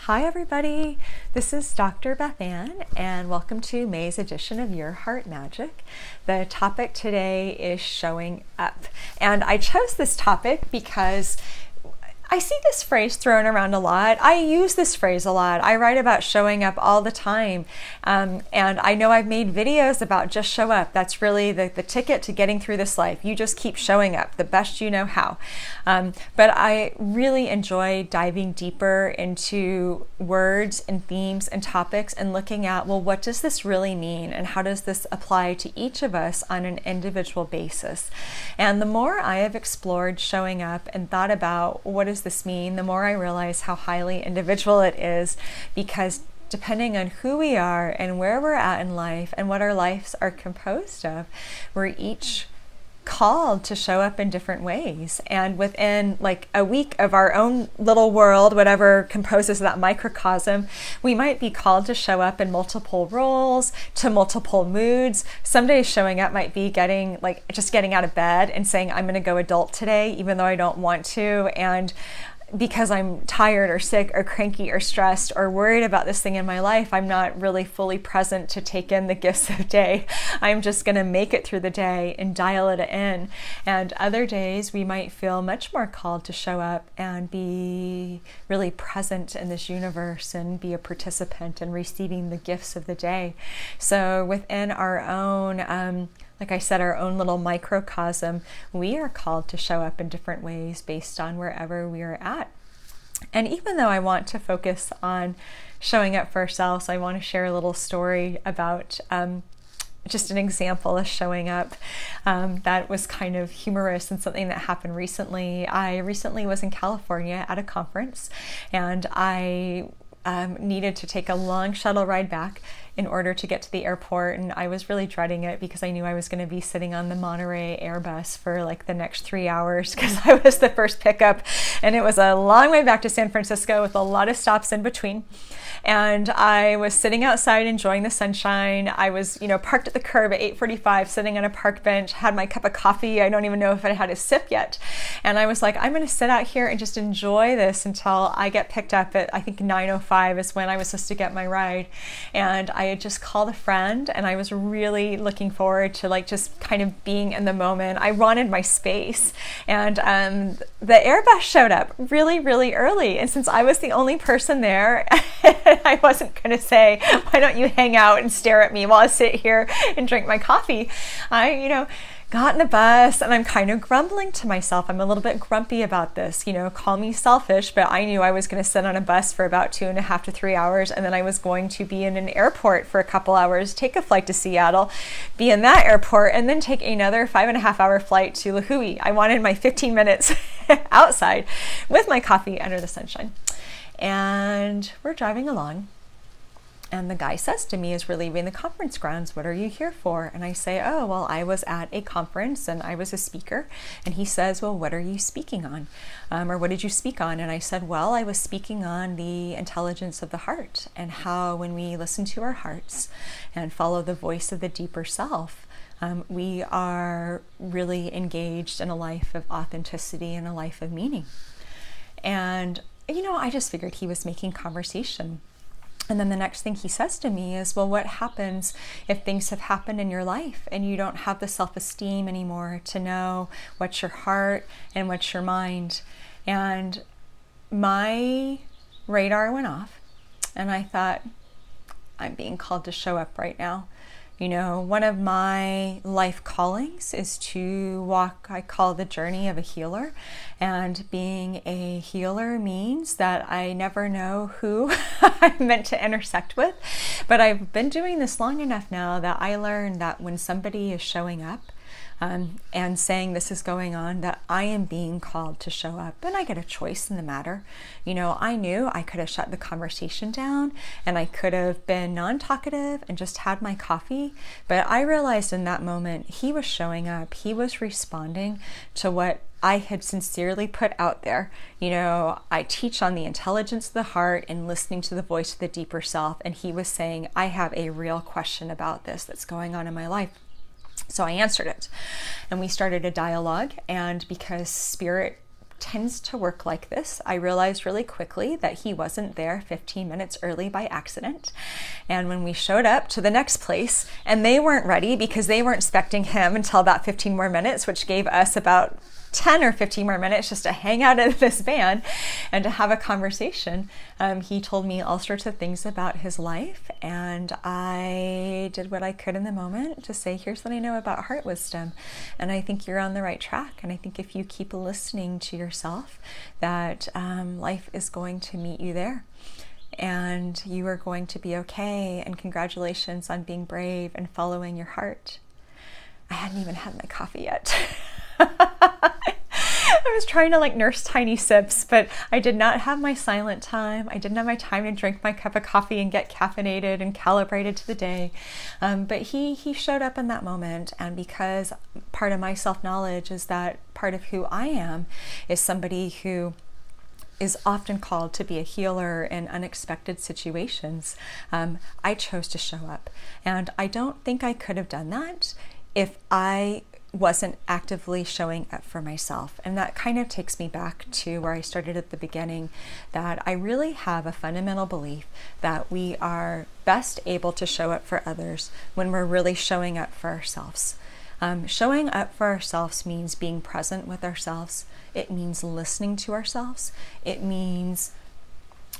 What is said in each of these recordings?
Hi everybody, this is Dr. Beth Ann and welcome to May's edition of Your Heart Magic. The topic today is showing up, and I chose this topic because I see this phrase thrown around a lot. I use this phrase a lot. I write about showing up all the time. And I know I've made videos about just show up. That's really the ticket to getting through this life. You just keep showing up the best you know how. But I really enjoy diving deeper into words and themes and topics and looking at, well, what does this really mean? And how does this apply to each of us on an individual basis? And the more I have explored showing up and thought about what does this mean, the more I realize how highly individual it is, because depending on who we are and where we're at in life and what our lives are composed of, we're each called to show up in different ways. And within like a week of our own little world, whatever composes that microcosm, we might be called to show up in multiple roles, to multiple moods. Some days showing up might be just getting out of bed and saying, I'm going to go adult today, even though I don't want to. And because I'm tired or sick or cranky or stressed or worried about this thing in my life, I'm not really fully present to take in the gifts of the day. I'm just going to make it through the day and dial it in. And other days we might feel much more called to show up and be really present in this universe and be a participant in receiving the gifts of the day. So within our own like I said, our own little microcosm, we are called to show up in different ways based on wherever we are at. And even though I want to focus on showing up for ourselves, I want to share a little story about just an example of showing up that was kind of humorous and something that happened recently. I recently was in California at a conference, and I needed to take a long shuttle ride back in order to get to the airport, and I was really dreading it because I knew I was going to be sitting on the Monterey Airbus for like the next 3 hours because I was the first pickup, and it was a long way back to San Francisco with a lot of stops in between. And I was sitting outside enjoying the sunshine. I was, parked at the curb at 8:45, sitting on a park bench, had my cup of coffee. I don't even know if I had a sip yet. And I was like, I'm going to sit out here and just enjoy this until I get picked up at, I think 9:05 is when I was supposed to get my ride. And I had just called a friend, and I was really looking forward to just kind of being in the moment. I wanted my space. And the Airbus showed up really, really early. And since I was the only person there, I wasn't going to say, why don't you hang out and stare at me while I sit here and drink my coffee? I, got in the bus, and I'm kind of grumbling to myself. I'm a little bit grumpy about this, call me selfish, but I knew I was going to sit on a bus for about 2.5 to 3 hours, and then I was going to be in an airport for a couple hours, take a flight to Seattle, be in that airport, and then take another 5.5-hour flight to Lihue. I wanted my 15 minutes outside with my coffee under the sunshine. And we're driving along, and the guy says to me as we're leaving the conference grounds, what are you here for? And I say, oh, well, I was at a conference and I was a speaker. And he says, well, what are you speaking on? Or what did you speak on? And I said, well, I was speaking on the intelligence of the heart and how when we listen to our hearts and follow the voice of the deeper self, we are really engaged in a life of authenticity and a life of meaning. And I just figured he was making conversation. And then the next thing he says to me is, well, what happens if things have happened in your life and you don't have the self-esteem anymore to know what's your heart and what's your mind? And my radar went off, and I thought, I'm being called to show up right now. One of my life callings is to walk, I call the journey of a healer. And being a healer means that I never know who I'm meant to intersect with. But I've been doing this long enough now that I learned that when somebody is showing up, and saying this is going on, that I am being called to show up, and I get a choice in the matter. I knew I could have shut the conversation down and I could have been non-talkative and just had my coffee, but I realized in that moment he was showing up, he was responding to what I had sincerely put out there. I teach on the intelligence of the heart and listening to the voice of the deeper self, and he was saying, I have a real question about this that's going on in my life. So I answered it, and we started a dialogue. And because Spirit tends to work like this. I realized really quickly that he wasn't there 15 minutes early by accident. And when we showed up to the next place, and they weren't ready because they weren't expecting him until about 15 more minutes, which gave us about 10 or 15 more minutes just to hang out at this van and to have a conversation. He told me all sorts of things about his life, and I did what I could in the moment to say, here's what I know about heart wisdom, and I think you're on the right track. And I think if you keep listening to yourself, that life is going to meet you there, and you are going to be okay. And congratulations on being brave and following your heart. I hadn't even had my coffee yet. I was trying to nurse tiny sips, but I did not have my silent time. I didn't have my time to drink my cup of coffee and get caffeinated and calibrated to the day. But he showed up in that moment. And because part of my self-knowledge is that part of who I am is somebody who is often called to be a healer in unexpected situations, I chose to show up. And I don't think I could have done that if I wasn't actively showing up for myself. And that kind of takes me back to where I started at the beginning, that I really have a fundamental belief that we are best able to show up for others when we're really showing up for ourselves. Showing up for ourselves means being present with ourselves. It means listening to ourselves. It means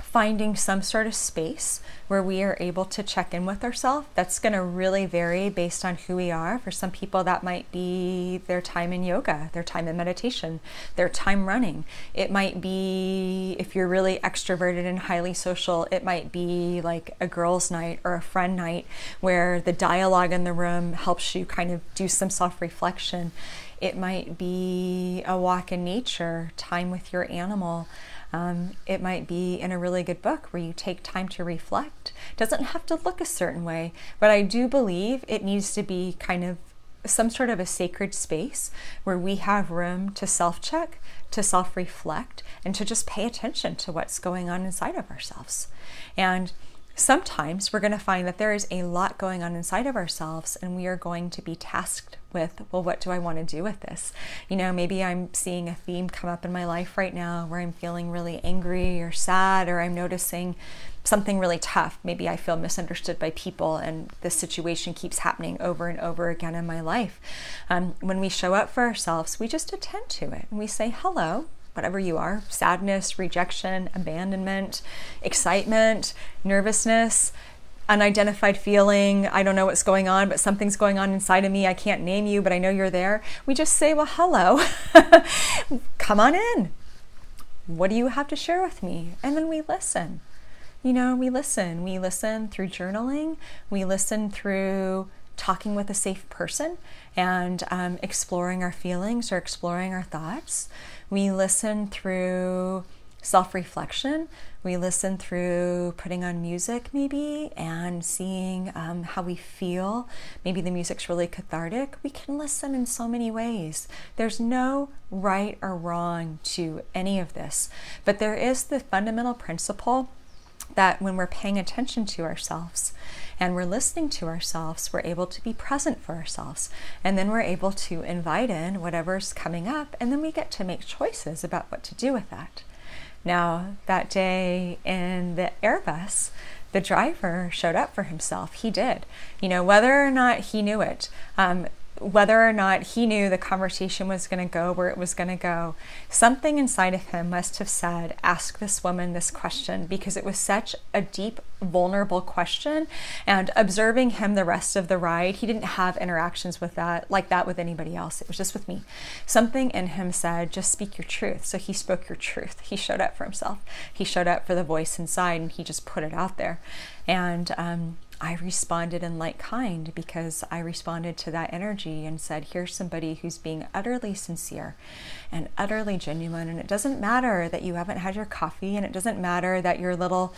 finding some sort of space where we are able to check in with ourselves. That's going to really vary based on who we are. For some people, that might be their time in yoga, their time in meditation, their time running. It might be, if you're really extroverted and highly social, it might be like a girls' night or a friend night where the dialogue in the room helps you kind of do some self-reflection. It might be a walk in nature, time with your animal. It might be in a really good book where you take time to reflect. It doesn't have to look a certain way, but I do believe it needs to be kind of some sort of a sacred space where we have room to self-check, to self-reflect, and to just pay attention to what's going on inside of ourselves. And sometimes we're going to find that there is a lot going on inside of ourselves, and we are going to be tasked with, well, what do I want to do with this? Maybe I'm seeing a theme come up in my life right now where I'm feeling really angry or sad, or I'm noticing something really tough. Maybe I feel misunderstood by people, and this situation keeps happening over and over again in my life. When we show up for ourselves, we just attend to it and we say, hello, whatever you are, sadness, rejection, abandonment, excitement, nervousness, unidentified feeling. I don't know what's going on, but something's going on inside of me. I can't name you, but I know you're there. We just say, well, hello, come on in. What do you have to share with me? And then we listen. We listen through journaling. We listen through talking with a safe person and exploring our feelings or exploring our thoughts. We listen through self-reflection. We listen through putting on music maybe and seeing how we feel. Maybe the music's really cathartic. We can listen in so many ways. There's no right or wrong to any of this, but there is the fundamental principle that when we're paying attention to ourselves and we're listening to ourselves, we're able to be present for ourselves. And then we're able to invite in whatever's coming up, and then we get to make choices about what to do with that. Now, that day in the Airbus, the driver showed up for himself. He did. Whether or not he knew it, whether or not he knew the conversation was going to go where it was going to go, something inside of him must have said, ask this woman this question, because it was such a deep, vulnerable question. And observing him the rest of the ride, he didn't have interactions with that like that with anybody else. It was just with me. Something in him said, just speak your truth. So he spoke your truth. He showed up for himself. He showed up for the voice inside, and he just put it out there. And I responded in like kind, because I responded to that energy and said, here's somebody who's being utterly sincere and utterly genuine. And it doesn't matter that you haven't had your coffee, and it doesn't matter that your little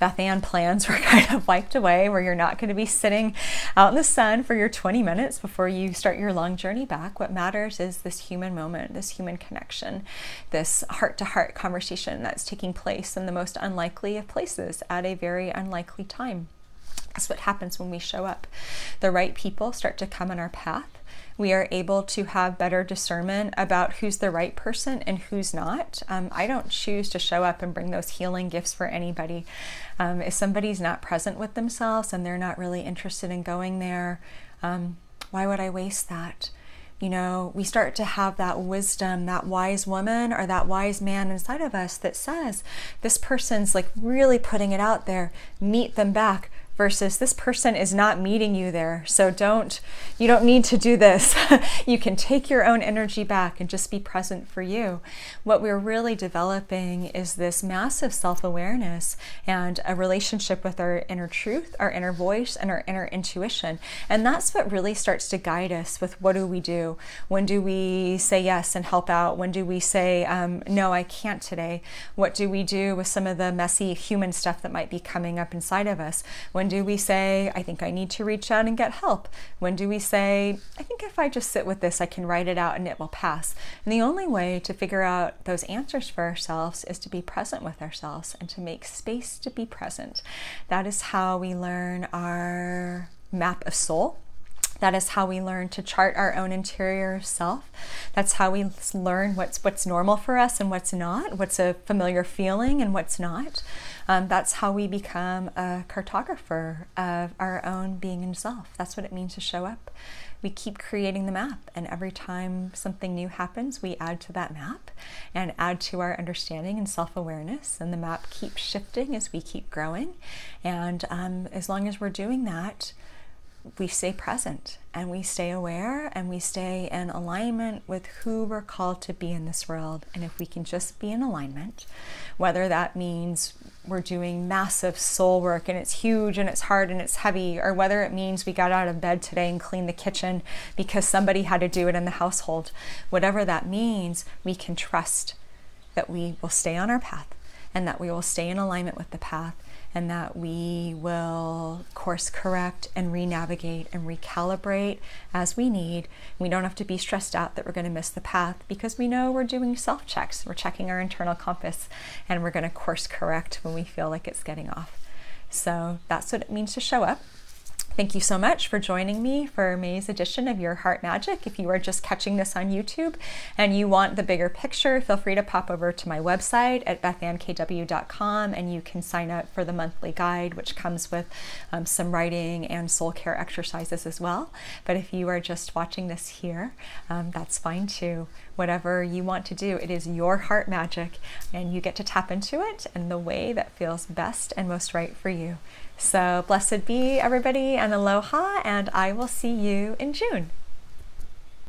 Beth Ann plans were kind of wiped away, where you're not going to be sitting out in the sun for your 20 minutes before you start your long journey back. What matters is this human moment, this human connection, this heart-to-heart conversation that's taking place in the most unlikely of places at a very unlikely time. That's what happens when we show up. The right people start to come in our path. We are able to have better discernment about who's the right person and who's not. I don't choose to show up and bring those healing gifts for anybody. If somebody's not present with themselves and they're not really interested in going there, why would I waste that? You know, we start to have that wisdom, that wise woman or that wise man inside of us that says, this person's like really putting it out there, meet them back. Versus this person is not meeting you there. So you don't need to do this. You can take your own energy back and just be present for you. What we're really developing is this massive self-awareness and a relationship with our inner truth, our inner voice, and our inner intuition. And that's what really starts to guide us with what do we do? When do we say yes and help out? When do we say, no, I can't today? What do we do with some of the messy human stuff that might be coming up inside of us? When do we say, I think I need to reach out and get help? When do we say, I think if I just sit with this, I can write it out and it will pass? And the only way to figure out those answers for ourselves is to be present with ourselves and to make space to be present. That is how we learn our map of soul. That is how we learn to chart our own interior self. That's how we learn what's normal for us and what's not, what's a familiar feeling and what's not. That's how we become a cartographer of our own being and self. That's what it means to show up. We keep creating the map, and every time something new happens, we add to that map and add to our understanding and self-awareness, and the map keeps shifting as we keep growing. And as long as we're doing that, we stay present and we stay aware and we stay in alignment with who we're called to be in this world. And if we can just be in alignment, whether that means we're doing massive soul work and it's huge and it's hard and it's heavy, or whether it means we got out of bed today and cleaned the kitchen because somebody had to do it in the household, whatever that means, we can trust that we will stay on our path and that we will stay in alignment with the path, and that we will course correct and re-navigate and recalibrate as we need. We don't have to be stressed out that we're going to miss the path, because we know we're doing self-checks. We're checking our internal compass, and we're going to course correct when we feel like it's getting off. So that's what it means to show up. Thank you so much for joining me for May's edition of Your Heart Magic. If you are just catching this on YouTube and you want the bigger picture, feel free to pop over to my website at bethannkw.com, and you can sign up for the monthly guide, which comes with some writing and soul care exercises as well. But if you are just watching this here, that's fine too. Whatever you want to do, it is your heart magic, and you get to tap into it in the way that feels best and most right for you. So blessed be everybody, and aloha, and I will see you in June.